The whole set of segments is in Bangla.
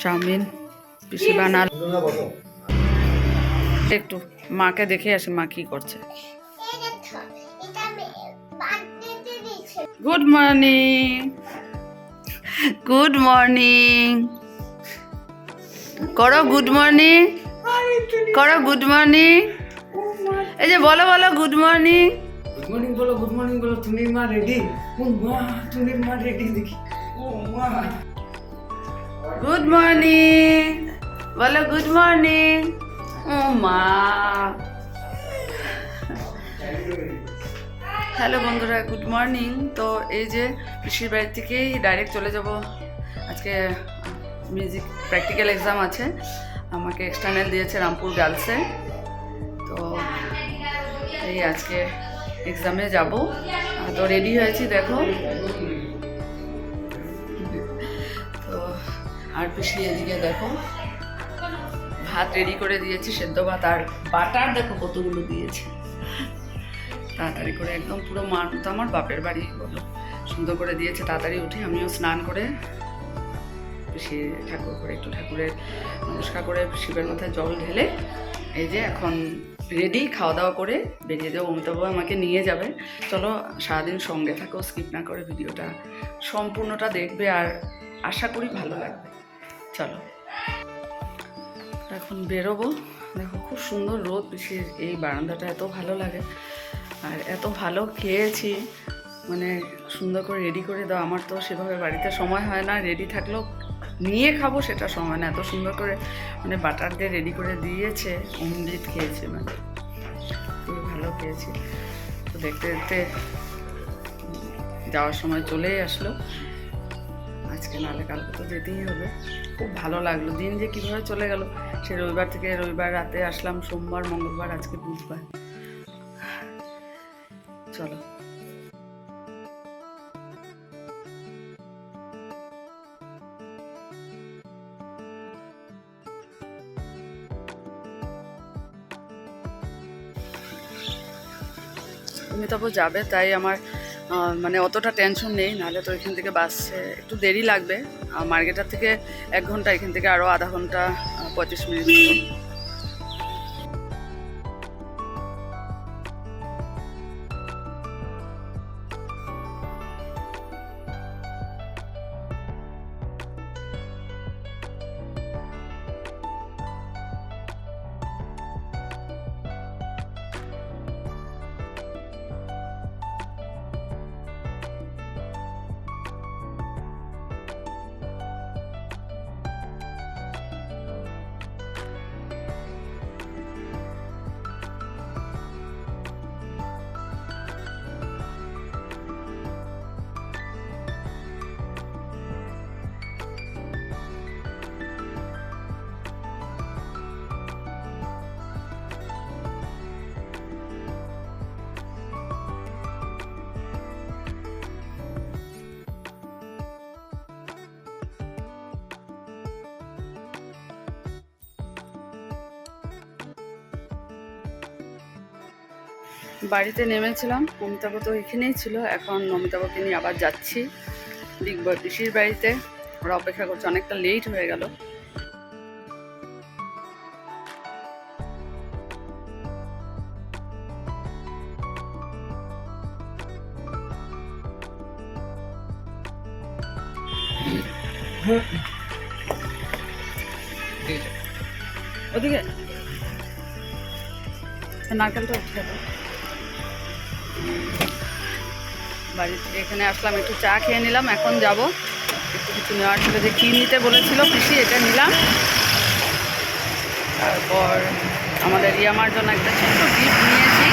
চাউমিন পিসি বানাল। একটু মাকে দেখে আসি মা কি করছে। গুড মর্নিং, গুড মর্নিং করো, গুড মর্নিং করো, গুড মর্নিং। এই যে বলো বলো গুড মর্নিং। গুড মর্নিং বলো, গুড মর্নিং বলো। টুনির মা রেডি? ও মা, টুনির মা রেডি দেখি। ও মা, গুড মর্নিং বলো, গুড মর্নিং। ও মা। হ্যালো বন্ধুরা, গুড মর্নিং। তো এই যে পিসির বাড়ি থেকেই ডাইরেক্ট চলে যাব। আজকে মিউজিক প্র্যাকটিক্যাল এক্সাম আছে, আমাকে এক্সটার্নাল দিয়েছে রামপুর গার্লসে। তো এই আজকে এক্সামে যাব। তো রেডি হয়েছি দেখো। তো আর পিসি এদিকে দেখো ভাত রেডি করে দিয়েছি, সেদ্ধ ভাত। আর বাটার দেখো কতগুলো দিয়েছে, তাড়াতাড়ি করে একদম পুরো মার মতো আমার বাপের বাড়ি বলো, সুন্দর করে দিয়েছে। তাড়াতাড়ি উঠে আমিও স্নান করে পিসি ঠাকুর করে একটু ঠাকুরের নমস্কার করে শিবের মাথায় জল ঢেলে এই যে এখন রেডি, খাওয়া দাওয়া করে বেরিয়ে যাবো। অমিতাভ আমাকে নিয়ে যাবে। চলো সারাদিন সঙ্গে থাকো, স্কিপ না করে ভিডিওটা সম্পূর্ণটা দেখবে, আর আশা করি ভালো লাগবে। চলো এখন বেরোবো। দেখো খুব সুন্দর রোদ, পিসির এই বারান্দাটা এত ভালো লাগে, আর এত ভালো খেয়েছি। মানে সুন্দর করে রেডি করে দাও। আমার তো সেভাবে বাড়িতে সময় হয় না, রেডি থাকলেও নিয়ে খাবো সেটা সময় না। এত সুন্দর করে মানে বাটার দিয়ে রেডি করে দিয়েছে, অমৃত খেয়েছে, মানে খুবই ভালো খেয়েছি। তো দেখতে দেখতে যাওয়ার সময় চলেই আসলো। আজকে নাহলে কালকে তো যেতেই হবে। খুব ভালো লাগলো, দিন যে কীভাবে চলে গেল। সে রবিবার থেকে রবিবার রাতে আসলাম, সোমবার মঙ্গলবার আজকে বুধবার। চলো অমিতাভ যাবে, তাই আমার মানে অতটা টেনশন নেই। নাহলে তো এখান থেকে বাসে একটু দেরি লাগবে। মার্কেটার থেকে 1 ঘন্টা, এখান থেকে আরও আধা ঘন্টা 35 মিনিট। বাড়িতে নেমেছিলাম, অমিতাভ তো এখানেই ছিল। এখন অমিতাভকে নিয়ে আবার যাচ্ছি বিগ বয় পিসির বাড়িতে। ওরা অপেক্ষা করছে, অনেকটা লেট হয়ে গেল। ওদিকে নারকেলটা উঠে যাবে। বাড়ি থেকে এখানে আসলাম, একটু চা খেয়ে নিলাম। এখন যাব একটু কিছু নেওয়ার ছিল, যে কী নিতে বলেছিল পিসি, এটা নিলাম। তারপর আমাদের রিয়ামার জন্য একটা ছোট্ট গিফট নিয়েছি।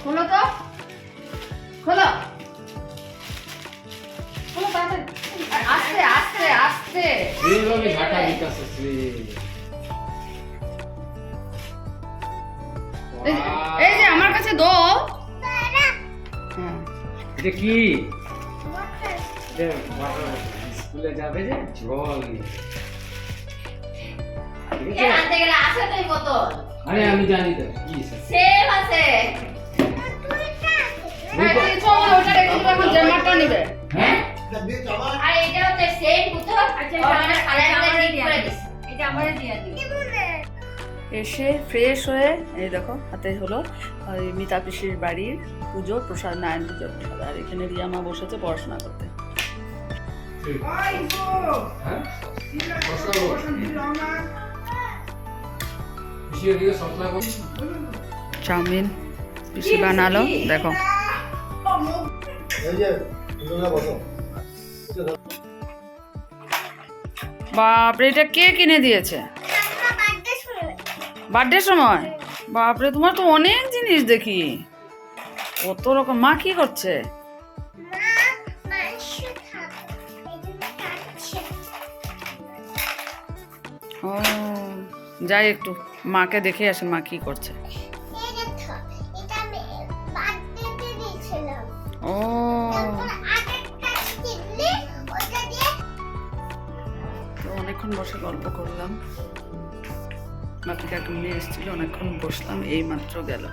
খোলো তো, খোলো, আস্তে আস্তে আস্তে। এই যে আমার কাছে দো। এটা কি? স্কুলে যাবে যে জল আনতে গেলে আছে তো এই বোতল। আরে আমি জানি তো কি সেম আছে। চল ওটা রেখে আর এটা হচ্ছে সেম পুতো আচ্ছা কালার করে দিস এটা আমারে দিয়া দি এসে ফ্রেশ হয়ে এই দেখো হাতে হলো ওই মিতা পিসির বাড়ির পুজো প্রসাদ, নারায়ণ পুজোর প্রসাদ। আর এখানে রিয়া মা বসেছে পড়াশোনা করতে। চাউমিন পিসি বানালো দেখো। বাপরে, এটা কে কিনে দিয়েছে? বার্থডে সময়? বাপরে, তোমার তো অনেক জিনিস দেখি, কত রকম। মা কি করছে? ও, যাই একটু মাকে দেখে আসি মা কি করছে। ও, তো অনেকক্ষণ বসে গল্প করলাম। বাকি কাকু নিয়ে এসেছিল, অনেকক্ষণ বসলাম, এই মাত্র গেল।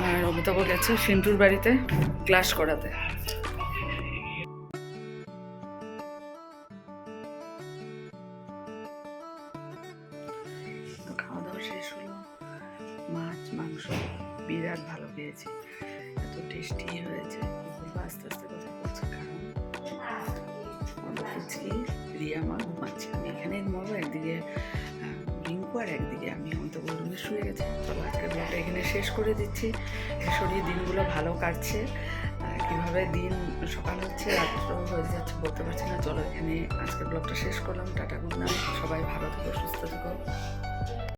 আর অমিতাভ গেছে সিন্টুর বাড়িতে ক্লাস করাতে। খাওয়া দাওয়া শেষ হলো, মাছ মাংস বিরাট ভালো পেয়েছি, এত টেস্টি হয়েছে। আস্তে আস্তে কথা বলছে কারণ ফুচকি রিয়া মা ঘুমাচ্ছে, আমি এখানে ঘুমাবো, একদিকে রিঙ্কু আর একদিকে আমি। তো রুমে শুয়ে গেছে। চলো আজকের ব্লগটা এখানে শেষ করে দিচ্ছি। শরীর দিনগুলো ভালো কাটছে, কীভাবে দিন সকাল হচ্ছে রাত্র হয়ে যাচ্ছে বলতে পারছি না। চলো এখানে আজকের ব্লগটা শেষ করলাম। টাটা, গুড নাইট, সবাই ভালো থেকো, সুস্থ থেকো।